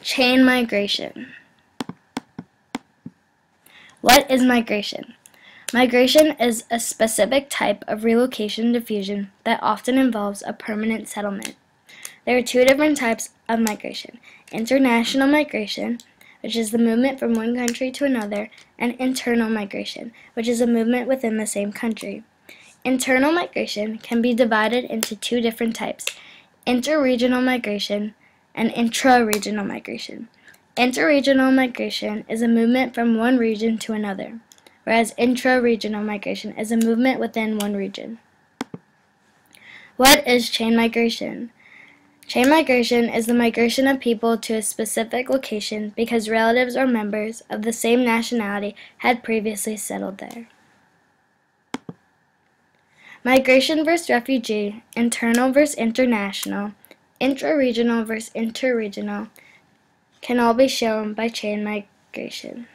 Chain migration. What is migration? Migration is a specific type of relocation diffusion that often involves a permanent settlement. There are two different types of migration: international migration, which is the movement from one country to another, and internal migration, which is a movement within the same country. Internal migration can be divided into two different types: interregional migration and intra-regional migration. Interregional migration is a movement from one region to another, whereas intra-regional migration is a movement within one region. What is chain migration? Chain migration is the migration of people to a specific location because relatives or members of the same nationality had previously settled there. Migration versus refugee, internal versus international, intra-regional versus interregional can all be shown by chain migration.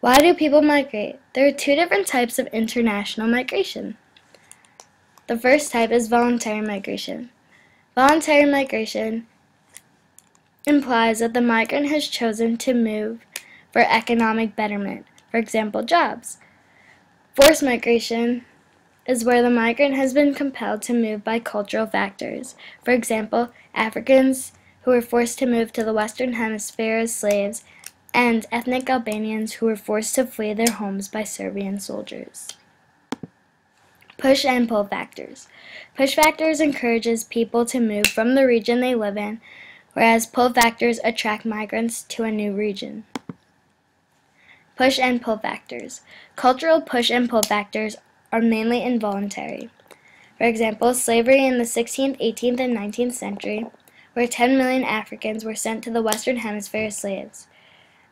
Why do people migrate? There are two different types of international migration. The first type is voluntary migration. Voluntary migration implies that the migrant has chosen to move for economic betterment, for example, jobs. Forced migration is where the migrant has been compelled to move by cultural factors. For example, Africans who were forced to move to the Western Hemisphere as slaves, and ethnic Albanians who were forced to flee their homes by Serbian soldiers. Push and pull factors. Push factors encourages people to move from the region they live in, whereas pull factors attract migrants to a new region. Push and pull factors. Cultural push and pull factors are mainly involuntary. For example, slavery in the 16th, 18th, and 19th century, where 10 million Africans were sent to the Western Hemisphere as slaves.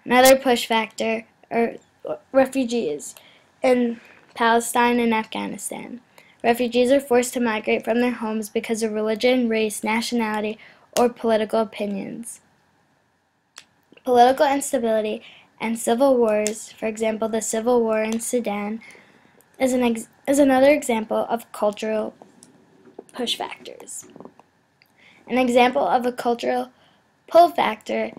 Another push factor are refugees in Palestine and Afghanistan. Refugees are forced to migrate from their homes because of religion, race, nationality, or political opinions. Political instability and civil wars, for example, the Civil War in Sudan, is another example of cultural push factors. An example of a cultural pull factor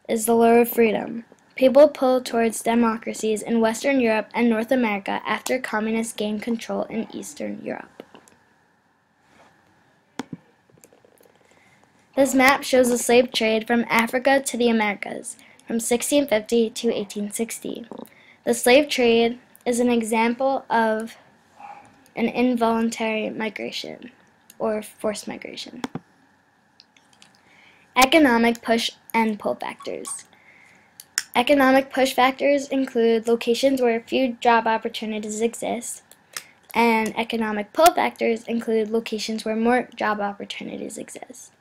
is the lure of freedom. People pull towards democracies in Western Europe and North America after communists gained control in Eastern Europe. This map shows the slave trade from Africa to the Americas from 1650 to 1860. The slave trade is an example of an involuntary migration or forced migration. Economic push and pull factors. Economic push factors include locations where few job opportunities exist, and economic pull factors include locations where more job opportunities exist.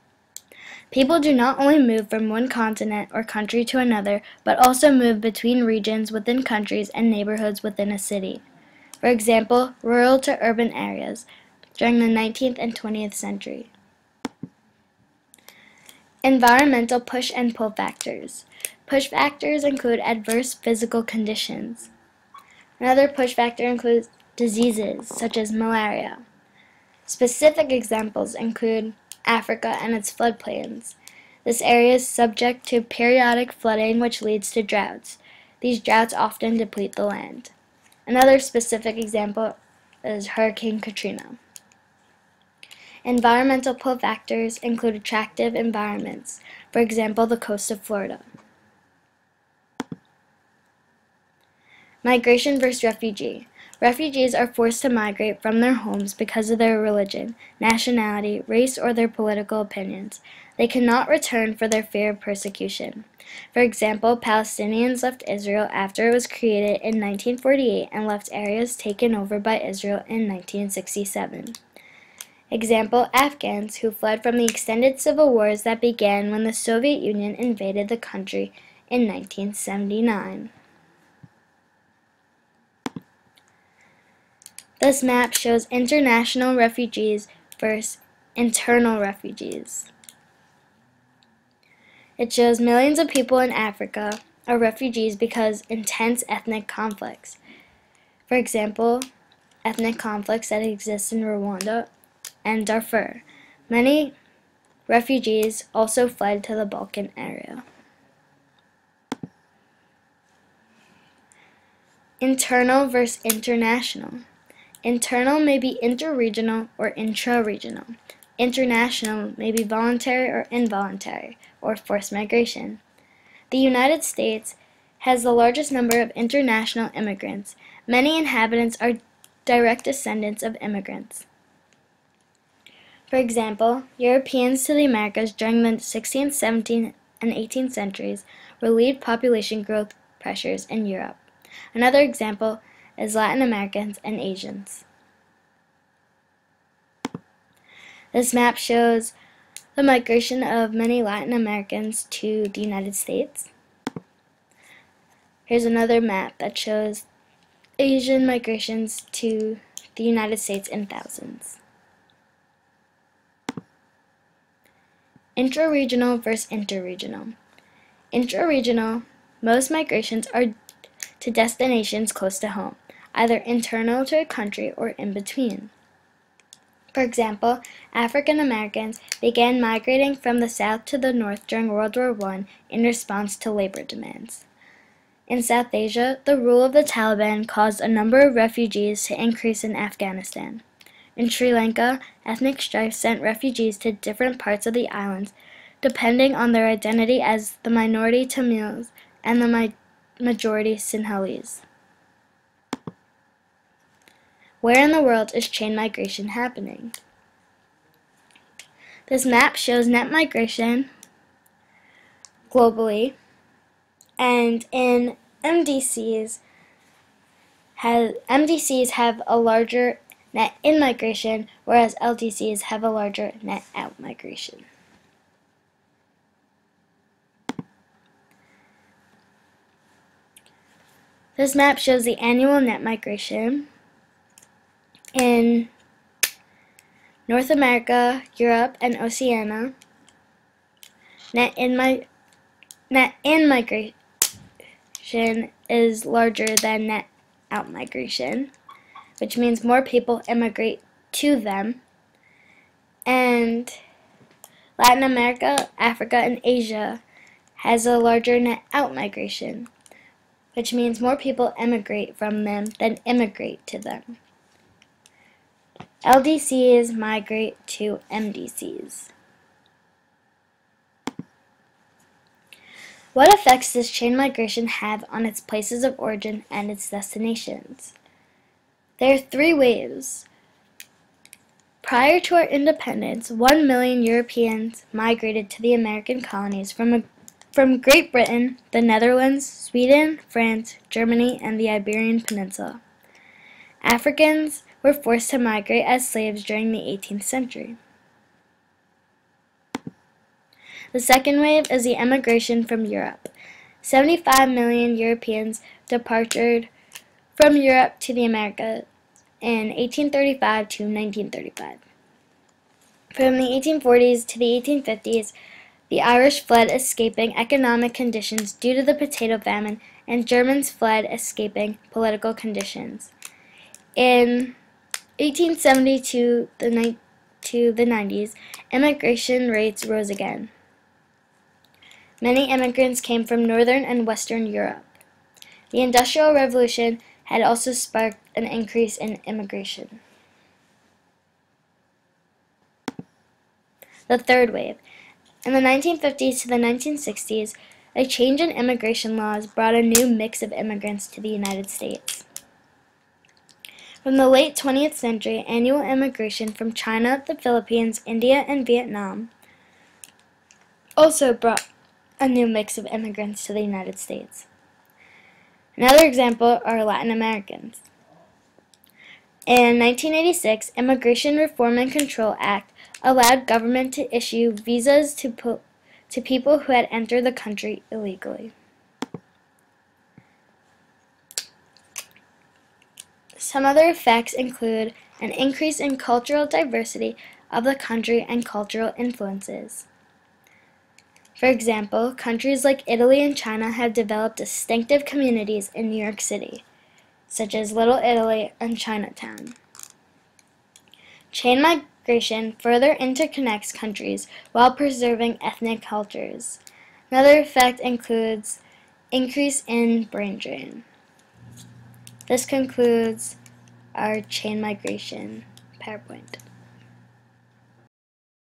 People do not only move from one continent or country to another, but also move between regions within countries and neighborhoods within a city. For example, rural to urban areas during the 19th and 20th century. Environmental push and pull factors. Push factors include adverse physical conditions. Another push factor includes diseases such as malaria. Specific examples include Africa and its floodplains. This area is subject to periodic flooding which leads to droughts. These droughts often deplete the land. Another specific example is Hurricane Katrina. Environmental pull factors include attractive environments, for example, the coast of Florida. Migration versus refugee. Refugees are forced to migrate from their homes because of their religion, nationality, race, or their political opinions. They cannot return for their fear of persecution. For example, Palestinians left Israel after it was created in 1948 and left areas taken over by Israel in 1967. Example, Afghans who fled from the extended civil wars that began when the Soviet Union invaded the country in 1979. This map shows international refugees versus internal refugees. It shows millions of people in Africa are refugees because intense ethnic conflicts. For example, ethnic conflicts that exist in Rwanda and Darfur. Many refugees also fled to the Balkan area. Internal versus international. Internal may be interregional or intra-regional. International may be voluntary or involuntary, or forced migration. The United States has the largest number of international immigrants. Many inhabitants are direct descendants of immigrants. For example, Europeans to the Americas during the 16th, 17th, and 18th centuries relieved population growth pressures in Europe. Another example is Latin Americans and Asians. This map shows the migration of many Latin Americans to the United States. Here's another map that shows Asian migrations to the United States in thousands. Intra-regional versus interregional. Intra-regional, most migrations are to destinations close to home, either internal to a country or in between. For example, African Americans began migrating from the south to the north during World War I in response to labor demands. In South Asia, the rule of the Taliban caused a number of refugees to increase in Afghanistan. In Sri Lanka, ethnic strife sent refugees to different parts of the islands, depending on their identity as the minority Tamils and the majority Sinhalese. Where in the world is chain migration happening? This map shows net migration globally, and in MDCs have a larger net in-migration, whereas LDCs have a larger net out-migration. This map shows the annual net migration in North America, Europe, and Oceania. Net in-migration is larger than net out-migration, which means more people immigrate to them. And Latin America, Africa, and Asia has a larger net out-migration, which means more people emigrate from them than immigrate to them. LDCs migrate to MDCs. What effects does chain migration have on its places of origin and its destinations? There are three waves. Prior to our independence, 1 million Europeans migrated to the American colonies from Great Britain, the Netherlands, Sweden, France, Germany, and the Iberian Peninsula. Africans were forced to migrate as slaves during the 18th century. The second wave is the emigration from Europe. 75 million Europeans departed from Europe to the Americas in 1835 to 1935. From the 1840s to the 1850s, the Irish fled escaping economic conditions due to the potato famine, and Germans fled escaping political conditions. In 1870 to the 90s, immigration rates rose again. Many immigrants came from Northern and Western Europe. The Industrial Revolution had also sparked an increase in immigration. The third wave. In the 1950s to the 1960s, a change in immigration laws brought a new mix of immigrants to the United States. From the late 20th century, annual immigration from China, the Philippines, India, and Vietnam also brought a new mix of immigrants to the United States. Another example are Latin Americans. In 1986, Immigration Reform and Control Act allowed government to issue visas to people who had entered the country illegally. Some other effects include an increase in cultural diversity of the country and cultural influences. For example, countries like Italy and China have developed distinctive communities in New York City, such as Little Italy and Chinatown. Chain migration further interconnects countries while preserving ethnic cultures. Another effect includes increase in brain drain. This concludes our chain migration PowerPoint.